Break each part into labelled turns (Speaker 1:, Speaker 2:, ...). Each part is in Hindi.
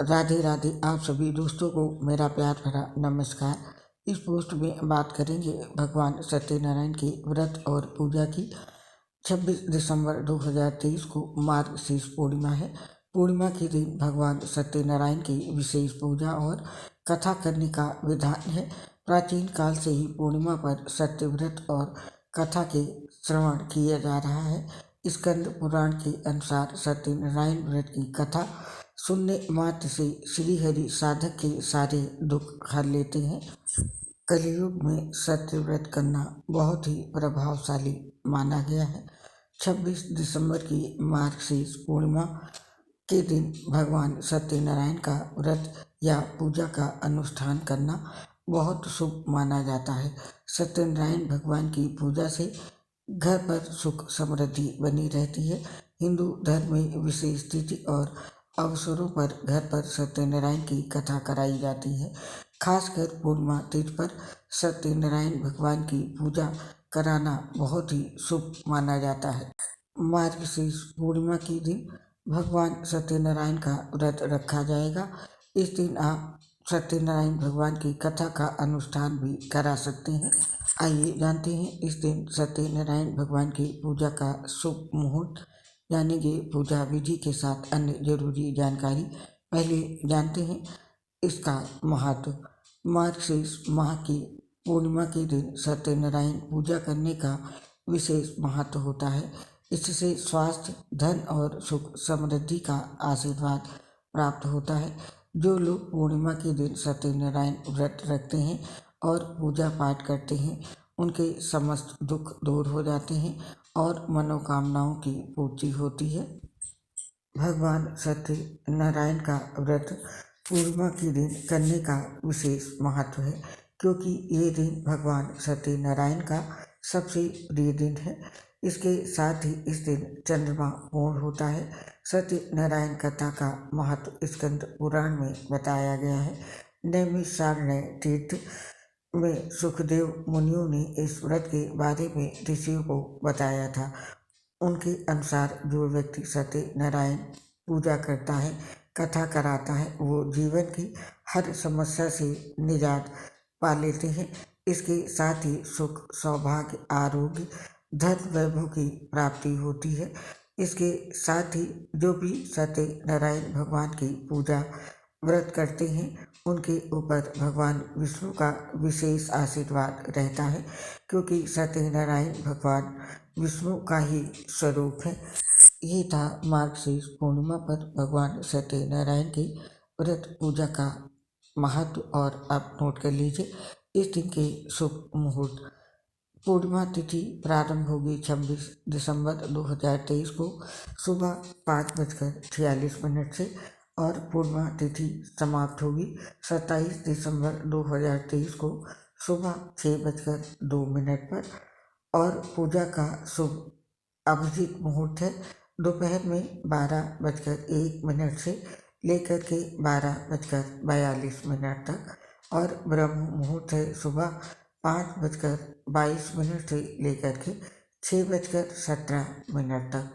Speaker 1: राधे राधे। आप सभी दोस्तों को मेरा प्यार भरा नमस्कार। इस पोस्ट में बात करेंगे भगवान सत्यनारायण के व्रत और पूजा की। 26 दिसंबर 2023 को मार्गशीर्ष पूर्णिमा है। पूर्णिमा के दिन भगवान सत्यनारायण की विशेष पूजा और कथा करने का विधान है। प्राचीन काल से ही पूर्णिमा पर सत्यव्रत और कथा के श्रवण किया जा रहा है। स्कंद पुराण के अनुसार सत्यनारायण व्रत की कथा सुनने मात्र से श्रीहरि साधक के सारे दुख हर लेते हैं। कलयुग में सत्यव्रत करना बहुत ही प्रभावशाली माना गया है। 26 दिसंबर की मार्गशीर्ष पूर्णिमा के दिन भगवान सत्यनारायण का व्रत या पूजा का अनुष्ठान करना बहुत शुभ माना जाता है। सत्यनारायण भगवान की पूजा से घर पर सुख समृद्धि बनी रहती है। हिंदू धर्म में विशेष तिथि और अवसरों पर घर पर सत्यनारायण की कथा कराई जाती है। खासकर पूर्णिमा तिथि पर सत्यनारायण भगवान की पूजा कराना बहुत ही शुभ माना जाता है। मार्गशीर्ष पूर्णिमा के दिन भगवान सत्यनारायण का व्रत रखा जाएगा। इस दिन आप सत्यनारायण भगवान की कथा का अनुष्ठान भी करा सकते हैं। आइए जानते हैं इस दिन सत्यनारायण भगवान की पूजा का शुभ मुहूर्त, यानी कि पूजा विधि के साथ अन्य जरूरी जानकारी। पहले जानते हैं इसका महत्व। मार्गशीर्ष माह की पूर्णिमा के दिन सत्यनारायण पूजा करने का विशेष महत्व होता है। इससे स्वास्थ्य, धन और सुख समृद्धि का आशीर्वाद प्राप्त होता है। जो लोग पूर्णिमा के दिन सत्यनारायण व्रत रखते हैं और पूजा पाठ करते हैं, उनके समस्त दुख दूर हो जाते हैं और मनोकामनाओं की पूर्ति होती है। भगवान सत्यनारायण का व्रत पूर्णिमा के दिन करने का विशेष महत्व है, क्योंकि ये दिन भगवान सत्यनारायण का सबसे प्रिय दिन है। इसके साथ ही इस दिन चंद्रमा पूर्ण होता है। सत्यनारायण कथा का महत्व स्कंद पुराण में बताया गया है। नैमिषारण्य तीर्थ में सुखदेव मुनियों ने इस व्रत के बारे में ऋषियों को बताया था। उनके अनुसार जो व्यक्ति सत्यनारायण पूजा करता है, कथा कराता है, वो जीवन की हर समस्या से निजात पा लेते हैं। इसके साथ ही सुख, सौभाग्य, आरोग्य, धन वैभव की प्राप्ति होती है। इसके साथ ही जो भी सत्यनारायण भगवान की पूजा व्रत करते हैं, उनके ऊपर भगवान विष्णु का विशेष आशीर्वाद रहता है, क्योंकि सत्यनारायण भगवान विष्णु का ही स्वरूप है। ये था मार्गशीर्ष पूर्णिमा पर भगवान सत्यनारायण की व्रत पूजा का महत्व। और आप नोट कर लीजिए इस दिन के शुभ मुहूर्त। पूर्णिमा तिथि प्रारंभ होगी 26 दिसंबर 2023 को सुबह 5:46 से और पूर्णिमा तिथि समाप्त होगी 27 दिसंबर 2023 को सुबह 6:02 पर। और पूजा का शुभ अभिजीत मुहूर्त है दोपहर में 12:01 से लेकर के 12:42 तक। और ब्रह्म मुहूर्त है सुबह 5:22 से लेकर के 6:17 तक।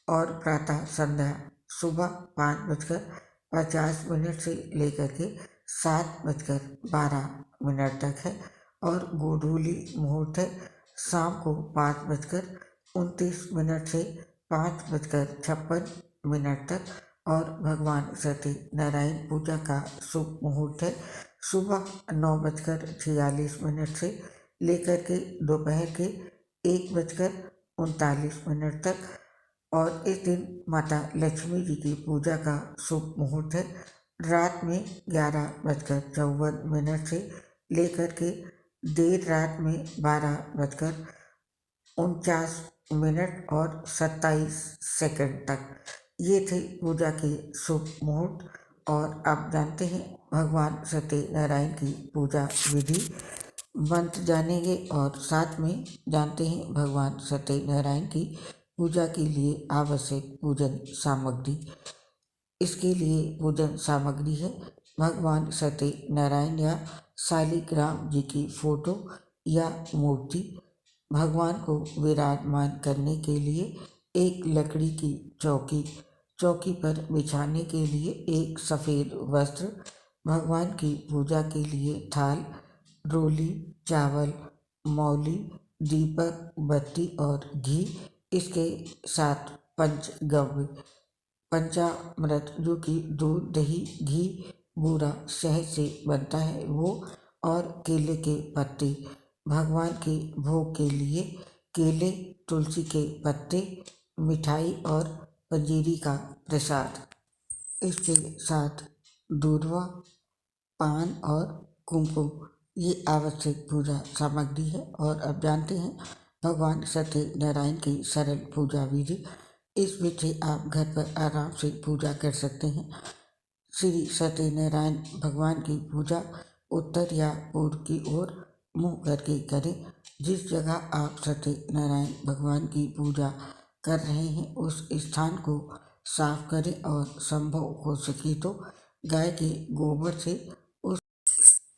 Speaker 1: और प्रातः संध्या सुबह 5:50 से लेकर के 7:12 तक है। और गोधूली मुहूर्त है शाम को 5:29 से 5:56 तक। और भगवान सत्यनारायण पूजा का शुभ मुहूर्त है सुबह 9:46 से लेकर के दोपहर के 1:39 तक। और इस दिन माता लक्ष्मी जी की पूजा का शुभ मुहूर्त है रात में 11:54 से लेकर के देर रात में 12:49 और 27 तक। ये थे पूजा के शुभ मुहूर्त। और आप जानते हैं भगवान सत्यनारायण की पूजा विधि मंत्र जानेंगे और साथ में जानते हैं भगवान सत्यनारायण की पूजा के लिए आवश्यक पूजन सामग्री। इसके लिए पूजन सामग्री है भगवान सत्यनारायण या शालिग्राम जी की फोटो या मूर्ति। भगवान को विराजमान करने के लिए एक लकड़ी की चौकी, चौकी पर बिछाने के लिए एक सफ़ेद वस्त्र, भगवान की पूजा के लिए थाल, रोली, चावल, मौली, दीपक, बत्ती और घी, इसके साथ पंचगव्य पंचामृत जो कि दूध, दही, घी, बूरा, शहद से बनता है वो, और केले के पत्ते। भगवान के भोग के लिए केले, तुलसी के पत्ते, मिठाई और पंजीरी का प्रसाद, इसके साथ दूर्वा, पान और कुमकुम, ये आवश्यक पूजा सामग्री है। और अब जानते हैं भगवान सत्यनारायण की सरल पूजा विधि। इस विधि आप घर पर आराम से पूजा कर सकते हैं। श्री सत्यनारायण भगवान की पूजा उत्तर या पूर्व की ओर मुँह करके करें। जिस जगह आप सत्यनारायण भगवान की पूजा कर रहे हैं उस स्थान को साफ करें और संभव हो सके तो गाय के गोबर से उस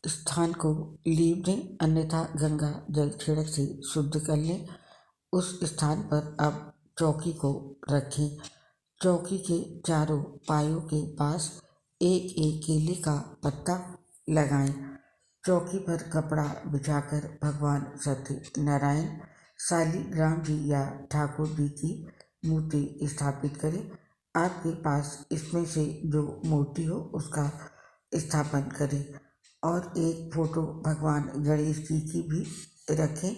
Speaker 1: स्थान को लीप दें, अन्यथा गंगा जल छिड़क से शुद्ध कर लें। उस स्थान पर अब चौकी को रखें। चौकी के चारों पायों के पास एक एक केले का पत्ता लगाएं। चौकी पर कपड़ा बिछाकर भगवान सत्यनारायण, शालिग्राम जी या ठाकुर जी की मूर्ति स्थापित करें। आपके पास इसमें से जो मूर्ति हो उसका स्थापन करें और एक फोटो भगवान गणेश जी की भी रखें।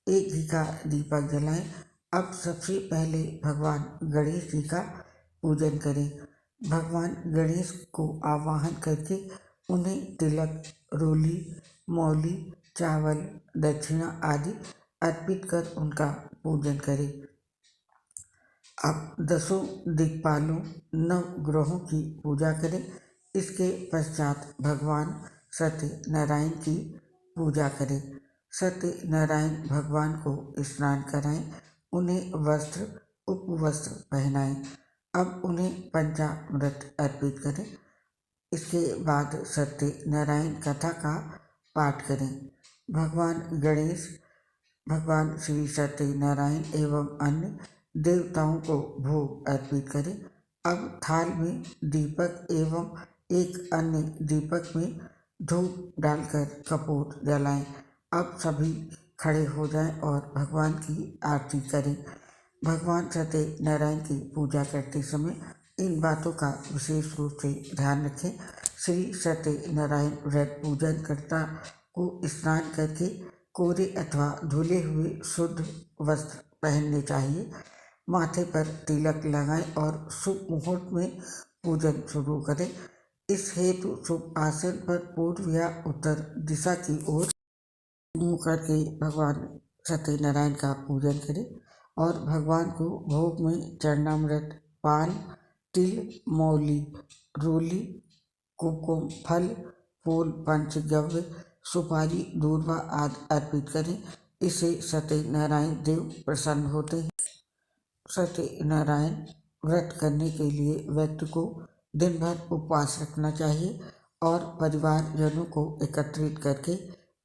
Speaker 1: एक घी का दीपक जलाएं। अब सबसे पहले भगवान गणेश जी का पूजन करें। भगवान गणेश को आवाहन करके उन्हें तिलक, रोली, मौली, चावल, दक्षिणा आदि अर्पित कर उनका पूजन करें। अब 10 दिक्पालों, 9 ग्रहों की पूजा करें। इसके पश्चात भगवान सत्यनारायण की पूजा करें। सत्यनारायण भगवान को स्नान कराएं, उन्हें वस्त्र, उपवस्त्र पहनाएं। अब उन्हें पंचामृत अर्पित करें। इसके बाद सत्यनारायण कथा का पाठ करें। भगवान गणेश, भगवान श्री सत्यनारायण एवं अन्य देवताओं को भोग अर्पित करें। अब थाल में दीपक एवं एक अन्य दीपक में धूप डालकर कपूर जलाएं। अब सभी खड़े हो जाएं और भगवान की आरती करें। भगवान सत्यनारायण की पूजा करते समय इन बातों का विशेष रूप से ध्यान रखें। श्री सत्यनारायण व्रत पूजन कर्ता को स्नान करके कोरे अथवा धुले हुए शुद्ध वस्त्र पहनने चाहिए। माथे पर तिलक लगाएं और शुभ मुहूर्त में पूजन शुरू करें। इस हेतु शुभ आसन पर पूर्व या उत्तर दिशा की ओर मुँह करके भगवान सत्यनारायण का पूजन करें और भगवान को भोग में चरणामृत, पान, तिल, मौली, रोली, कुमकुम, फल, फूल, पंचगव्य, सुपारी, दूर्वा आदि अर्पित करें। इससे सत्यनारायण देव प्रसन्न होते हैं। सत्यनारायण व्रत करने के लिए व्यक्ति को दिन भर उपवास रखना चाहिए और परिवारजनों को एकत्रित करके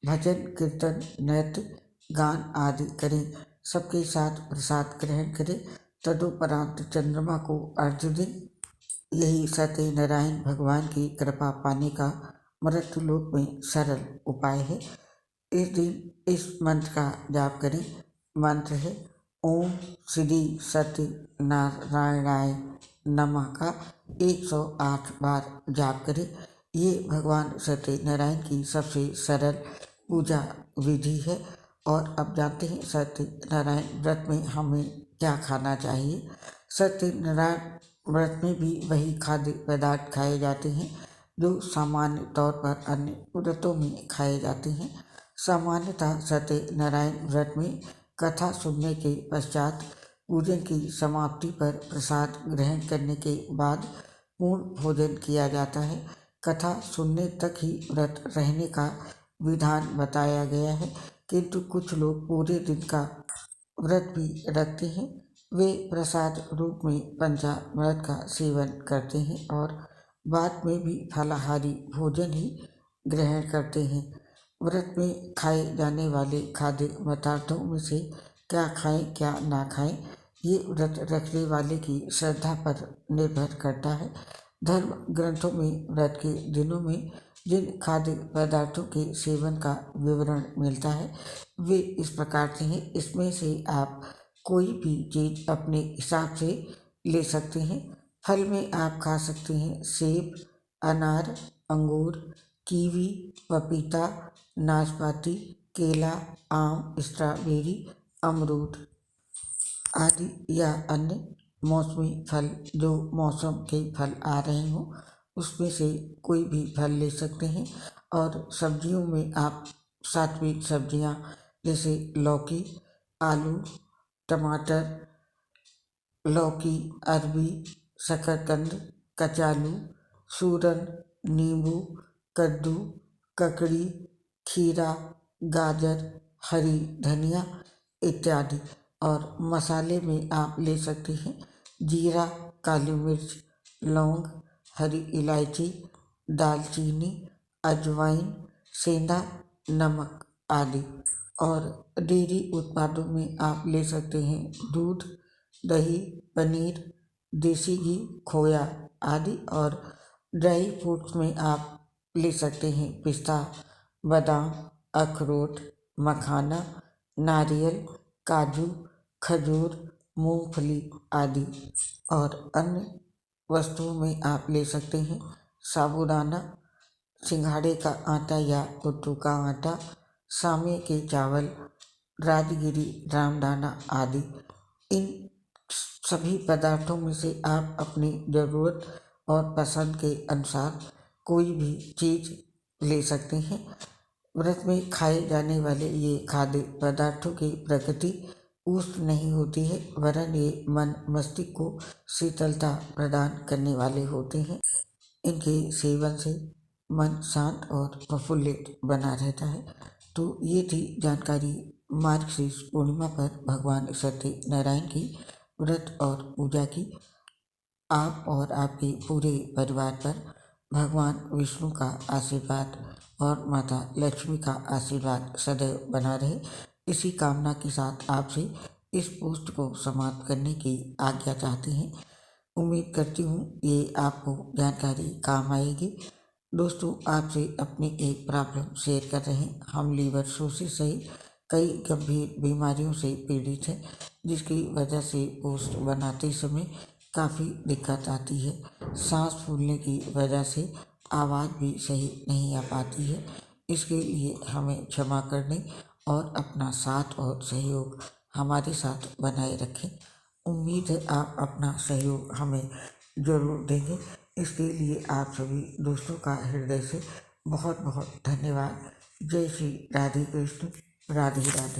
Speaker 1: भजन, कीर्तन, नृत्य, गान आदि करें। सबके साथ प्रसाद ग्रहण करें। तदुपरांत चंद्रमा को अर्घ्य दें। यही सत्यनारायण भगवान की कृपा पाने का मृत्युलोक में सरल उपाय है। इस दिन इस मंत्र का जाप करें। मंत्र है ओम श्री सत्यनारायणाय नमः का 108 बार जाप करें। ये भगवान सत्यनारायण की सबसे सरल पूजा विधि है। और अब जानते हैं सत्यनारायण व्रत में हमें क्या खाना चाहिए। सत्यनारायण व्रत में भी वही खाद्य पदार्थ खाए जाते हैं जो सामान्य तौर पर अन्य व्रतों में खाए जाते हैं। सामान्यतः सत्यनारायण व्रत में कथा सुनने के पश्चात पूजन की समाप्ति पर प्रसाद ग्रहण करने के बाद पूर्ण भोजन किया जाता है। कथा सुनने तक ही व्रत रहने का विधान बताया गया है, किंतु कुछ लोग पूरे दिन का व्रत भी रखते हैं। वे प्रसाद रूप में पंचामृत का सेवन करते हैं और बाद में भी फलाहारी भोजन ही ग्रहण करते हैं। व्रत में खाए जाने वाले खाद्य पदार्थों में से क्या खाएं क्या ना खाएं, ये व्रत रखने वाले की श्रद्धा पर निर्भर करता है। धर्म ग्रंथों में व्रत के दिनों में जिन खाद्य पदार्थों के सेवन का विवरण मिलता है वे इस प्रकार से हैं। इसमें से आप कोई भी चीज़ अपने हिसाब से ले सकते हैं। फल में आप खा सकते हैं सेब, अनार, अंगूर, कीवी, पपीता, नाशपाती, केला, आम, स्ट्रॉबेरी, अमरूद आदि या अन्य मौसमी फल जो मौसम के फल आ रहे हों उसमें से कोई भी फल ले सकते हैं। और सब्जियों में आप सात्विक सब्जियां जैसे लौकी, आलू, टमाटर, लौकी, अरबी, शकरकंद, कचालू, सूरन, नींबू, कद्दू, ककड़ी, खीरा, गाजर, हरी धनिया इत्यादि। और मसाले में आप ले सकते हैं जीरा, काली मिर्च, लौंग, हरी इलायची, दालचीनी, अजवाइन, सेंधा नमक आदि। और डेयरी उत्पादों में आप ले सकते हैं दूध, दही, पनीर, देसी घी, खोया आदि। और ड्राई फ्रूट्स में आप ले सकते हैं पिस्ता, बादाम, अखरोट, मखाना, नारियल, काजू, खजूर, मूंगफली आदि। और अन्य वस्तुओं में आप ले सकते हैं साबूदाना, सिंघाड़े का आटा या कुट्टू का आटा, सामे के चावल, राजगिरी, रामदाना आदि। इन सभी पदार्थों में से आप अपनी ज़रूरत और पसंद के अनुसार कोई भी चीज़ ले सकते हैं। व्रत में खाए जाने वाले ये खाद्य पदार्थों की प्रकृति उष्ण नहीं होती है वरन ये मन मस्तिष्क को शीतलता प्रदान करने वाले होते हैं। इनके सेवन से मन शांत और प्रफुल्लित बना रहता है। तो ये थी जानकारी मार्गशीर्ष पूर्णिमा पर भगवान सत्यनारायण की व्रत और पूजा की। आप और आपके पूरे परिवार पर भगवान विष्णु का आशीर्वाद और माता लक्ष्मी का आशीर्वाद सदैव बना रहे, इसी कामना के साथ आपसे इस पोस्ट को समाप्त करने की आज्ञा चाहते हैं। उम्मीद करती हूँ ये आपको जानकारी काम आएगी। दोस्तों, आपसे अपनी एक प्रॉब्लम शेयर कर रहे हैं। हम लीवर सोसिस सहित कई गंभीर बीमारियों से पीड़ित हैं जिसकी वजह से पोस्ट बनाते समय काफ़ी दिक्कत आती है। सांस फूलने की वजह से आवाज़ भी सही नहीं आ पाती है। इसके लिए हमें क्षमा करने और अपना साथ और सहयोग हमारे साथ बनाए रखें। उम्मीद है आप अपना सहयोग हमें ज़रूर देंगे। इसके लिए आप सभी दोस्तों का हृदय से बहुत बहुत धन्यवाद। जय श्री राधे कृष्ण, राधे राधे।